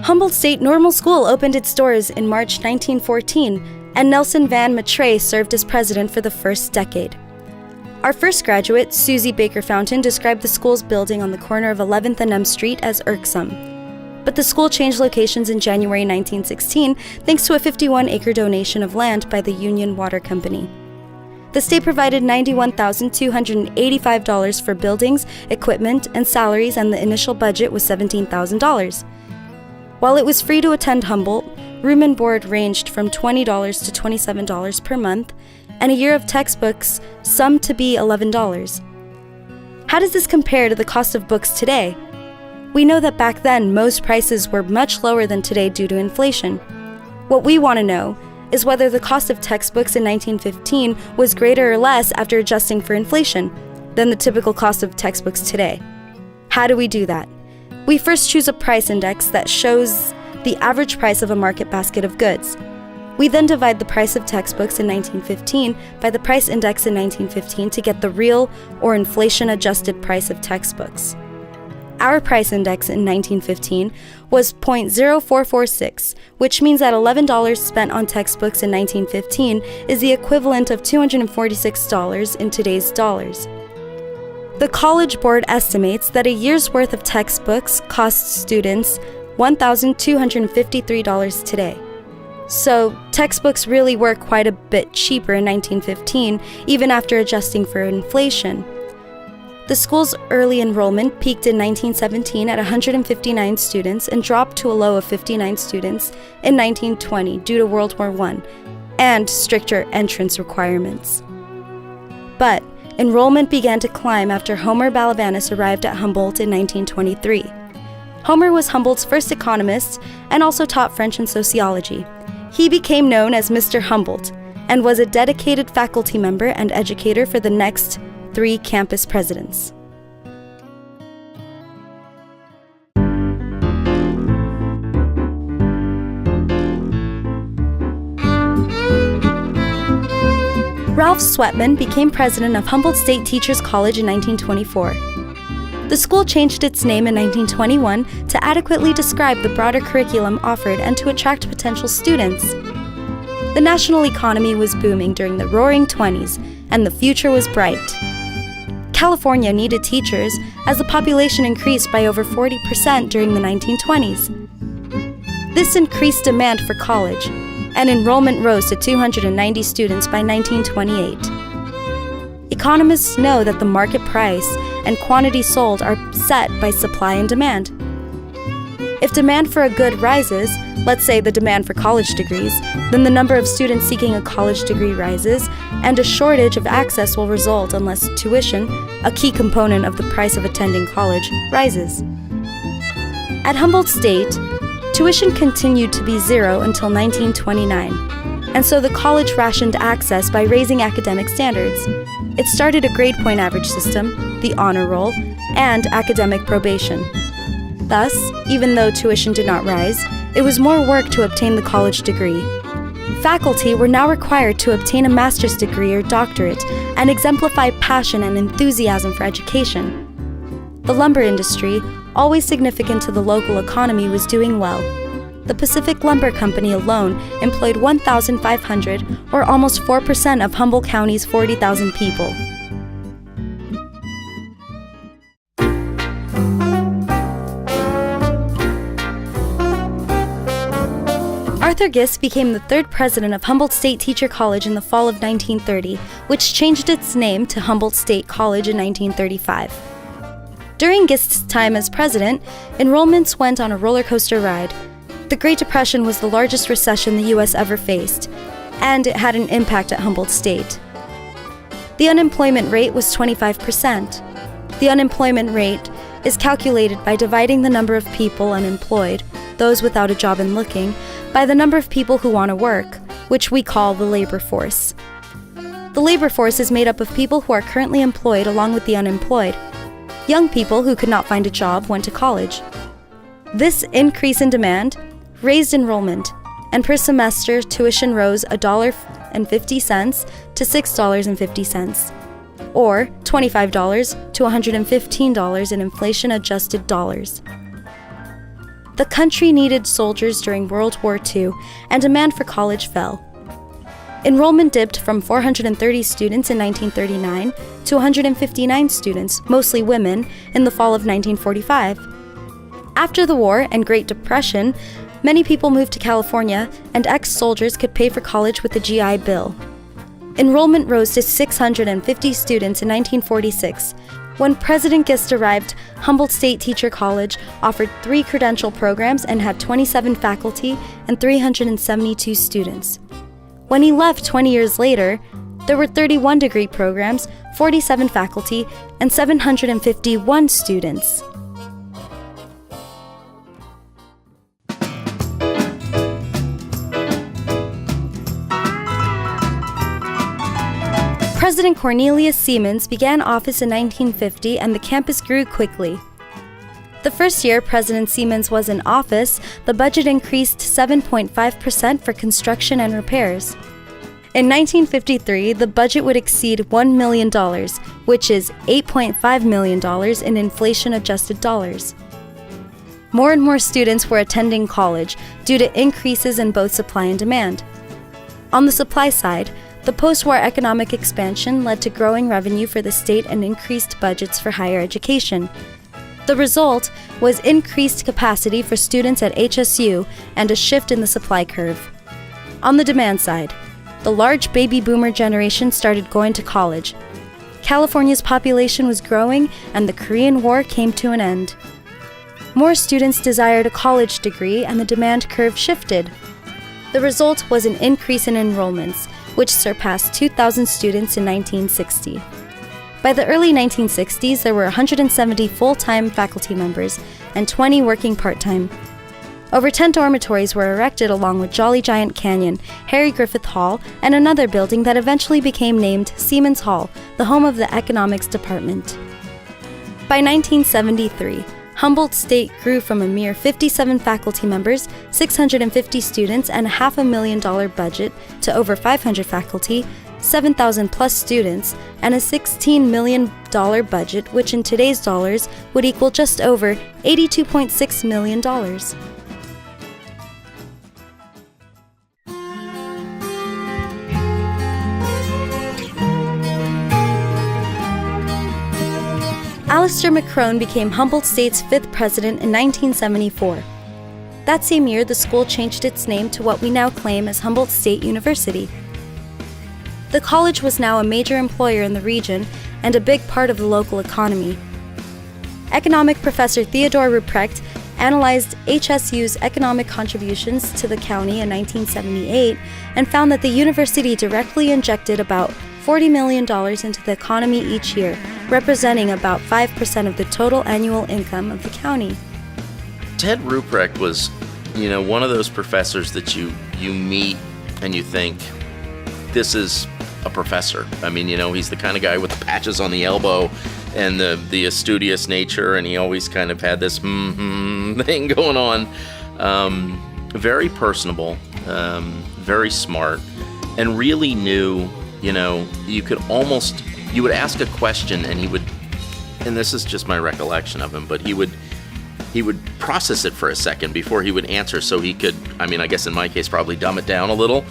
Humboldt State Normal School opened its doors in March 1914, and Nelson Van Matray served as president for the first decade. Our first graduate, Susie Baker Fountain, described the school's building on the corner of 11th and M Street as irksome. But the school changed locations in January 1916 thanks to a 51-acre donation of land by the Union Water Company. The state provided $91,285 for buildings, equipment, and salaries, and the initial budget was $17,000. While it was free to attend Humboldt, room and board ranged from $20 to $27 per month, and a year of textbooks summed to be $11. How does this compare to the cost of books today? We know that back then most prices were much lower than today due to inflation. What we want to know is whether the cost of textbooks in 1915 was greater or less after adjusting for inflation than the typical cost of textbooks today. How do we do that? We first choose a price index that shows the average price of a market basket of goods. We then divide the price of textbooks in 1915 by the price index in 1915 to get the real or inflation-adjusted price of textbooks. Our price index in 1915 was 0.0446, which means that $11 spent on textbooks in 1915 is the equivalent of $246 in today's dollars. The College Board estimates that a year's worth of textbooks costs students $1,253 today. So, textbooks really were quite a bit cheaper in 1915, even after adjusting for inflation. The school's early enrollment peaked in 1917 at 159 students and dropped to a low of 59 students in 1920 due to World War I and stricter entrance requirements. But enrollment began to climb after Homer Balabanis arrived at Humboldt in 1923. Homer was Humboldt's first economist and also taught French and sociology. He became known as Mr. Humboldt and was a dedicated faculty member and educator for the next 3 campus presidents. Ralph Sweatman became president of Humboldt State Teachers College in 1924. The school changed its name in 1921 to adequately describe the broader curriculum offered and to attract potential students. The national economy was booming during the Roaring '20s, and the future was bright. California needed teachers as the population increased by over 40% during the 1920s. This increased demand for college, and enrollment rose to 290 students by 1928. Economists know that the market price and quantity sold are set by supply and demand. If demand for a good rises, let's say the demand for college degrees, then the number of students seeking a college degree rises, and a shortage of access will result unless tuition, a key component of the price of attending college, rises. At Humboldt State, tuition continued to be zero until 1929, and so the college rationed access by raising academic standards. It started a grade point average system, the honor roll, and academic probation. Thus, even though tuition did not rise, it was more work to obtain the college degree. Faculty were now required to obtain a master's degree or doctorate and exemplify passion and enthusiasm for education. The lumber industry, always significant to the local economy, was doing well. The Pacific Lumber Company alone employed 1,500, or almost 4% of Humboldt County's 40,000 people. Arthur Gist became the 3rd president of Humboldt State Teacher College in the fall of 1930, which changed its name to Humboldt State College in 1935. During Gist's time as president, enrollments went on a roller coaster ride. The Great Depression was the largest recession the U.S. ever faced, and it had an impact at Humboldt State. The unemployment rate was 25%. The unemployment rate is calculated by dividing the number of people unemployed, those without a job and looking, by the number of people who want to work, which we call the labor force. The labor force is made up of people who are currently employed along with the unemployed. Young people who could not find a job went to college. This increase in demand raised enrollment, and per semester tuition rose $1.50 to $6.50, or $25 to $115 in inflation-adjusted dollars. The country needed soldiers during World War II, and demand for college fell. Enrollment dipped from 430 students in 1939 to 159 students, mostly women, in the fall of 1945. After the war and Great Depression, many people moved to California, and ex-soldiers could pay for college with the GI Bill. Enrollment rose to 650 students in 1946. When President Gist arrived, Humboldt State Teacher College offered 3 credential programs and had 27 faculty and 372 students. When he left 20 years later, there were 31 degree programs, 47 faculty, and 751 students. President Cornelius Siemens began office in 1950, and the campus grew quickly. The first year President Siemens was in office, the budget increased 7.5% for construction and repairs. In 1953, the budget would exceed $1 million, which is $8.5 million in inflation-adjusted dollars. More and more students were attending college due to increases in both supply and demand. On the supply side, the post-war economic expansion led to growing revenue for the state and increased budgets for higher education. The result was increased capacity for students at HSU and a shift in the supply curve. On the demand side, the large baby boomer generation started going to college. California's population was growing, and the Korean War came to an end. More students desired a college degree, and the demand curve shifted. The result was an increase in enrollments, which surpassed 2,000 students in 1960. By the early 1960s, there were 170 full-time faculty members and 20 working part-time. Over 10 dormitories were erected along with Jolly Giant Canyon, Harry Griffith Hall, and another building that eventually became named Siemens Hall, the home of the economics department. By 1973, Humboldt State grew from a mere 57 faculty members, 650 students, and a $500,000 budget to over 500 faculty, 7,000 plus students, and a $16 million budget, which in today's dollars would equal just over $82.6 million. Alistair McCrone became Humboldt State's 5th president in 1974. That same year, the school changed its name to what we now claim as Humboldt State University. The college was now a major employer in the region and a big part of the local economy. Economic professor Theodore Ruprecht analyzed HSU's economic contributions to the county in 1978 and found that the university directly injected about $40 million into the economy each year, representing about 5% of the total annual income of the county. Ted Ruprecht was, one of those professors that you meet and you think, this is a professor. I mean, he's the kind of guy with the patches on the elbow and the studious nature, and he always kind of had this thing going on. Very personable, very smart, and really knew, you would ask a question and he would, and this is just my recollection of him, but he would process it for a second before he would answer, so he could, I guess in my case, probably dumb it down a little.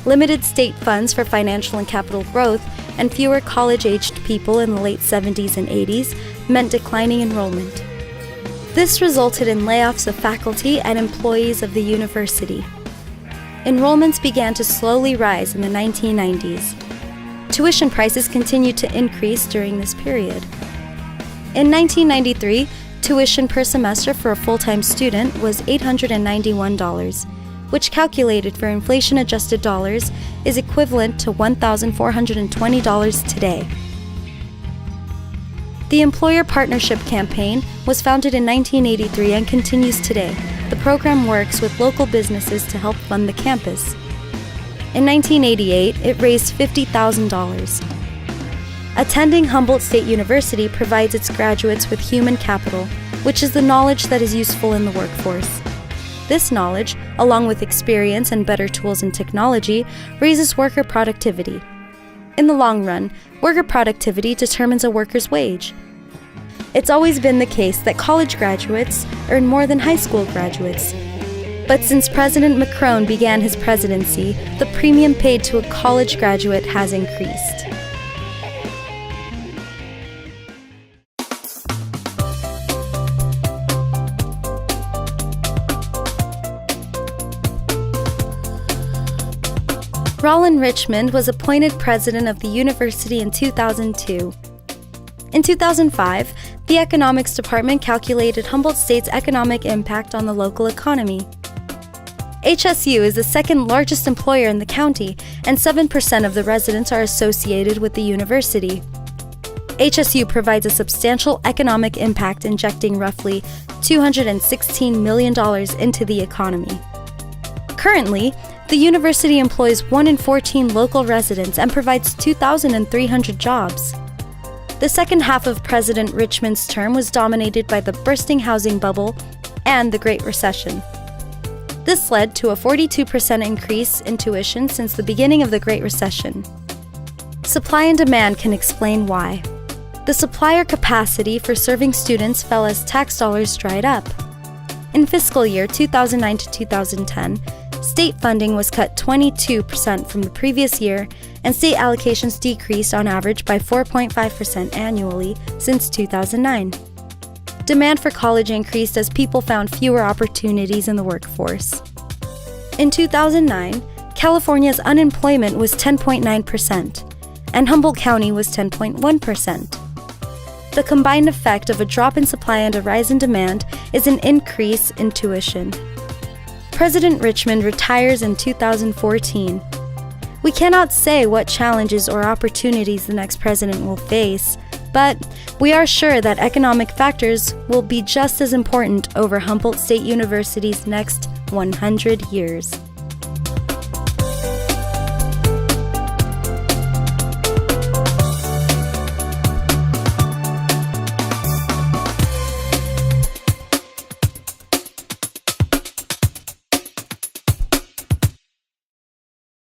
Limited state funds for financial and capital growth and fewer college-aged people in the late 70s and 80s meant declining enrollment. This resulted in layoffs of faculty and employees of the university. Enrollments began to slowly rise in the 1990s. Tuition prices continued to increase during this period. In 1993, tuition per semester for a full-time student was $891, which calculated for inflation-adjusted dollars is equivalent to $1,420 today. The Employer Partnership Campaign was founded in 1983 and continues today. The program works with local businesses to help fund the campus. In 1988, it raised $50,000. Attending Humboldt State University provides its graduates with human capital, which is the knowledge that is useful in the workforce. This knowledge, along with experience and better tools and technology, raises worker productivity. In the long run, worker productivity determines a worker's wage. It's always been the case that college graduates earn more than high school graduates. But since President Macron began his presidency, the premium paid to a college graduate has increased. Rollin Richmond was appointed president of the university in 2002. In 2005, the economics department calculated Humboldt State's economic impact on the local economy. HSU is the second largest employer in the county, and 7% of the residents are associated with the university. HSU provides a substantial economic impact, injecting roughly $216 million into the economy. Currently, the university employs 1 in 14 local residents and provides 2,300 jobs. The second half of President Richmond's term was dominated by the bursting housing bubble and the Great Recession. This led to a 42% increase in tuition since the beginning of the Great Recession. Supply and demand can explain why. The supplier capacity for serving students fell as tax dollars dried up. In fiscal year 2009 to 2010, state funding was cut 22% from the previous year, and state allocations decreased on average by 4.5% annually since 2009. Demand for college increased as people found fewer opportunities in the workforce. In 2009, California's unemployment was 10.9%, and Humboldt County was 10.1%. The combined effect of a drop in supply and a rise in demand is an increase in tuition. President Richmond retires in 2014. We cannot say what challenges or opportunities the next president will face, but we are sure that economic factors will be just as important over Humboldt State University's next 100 years.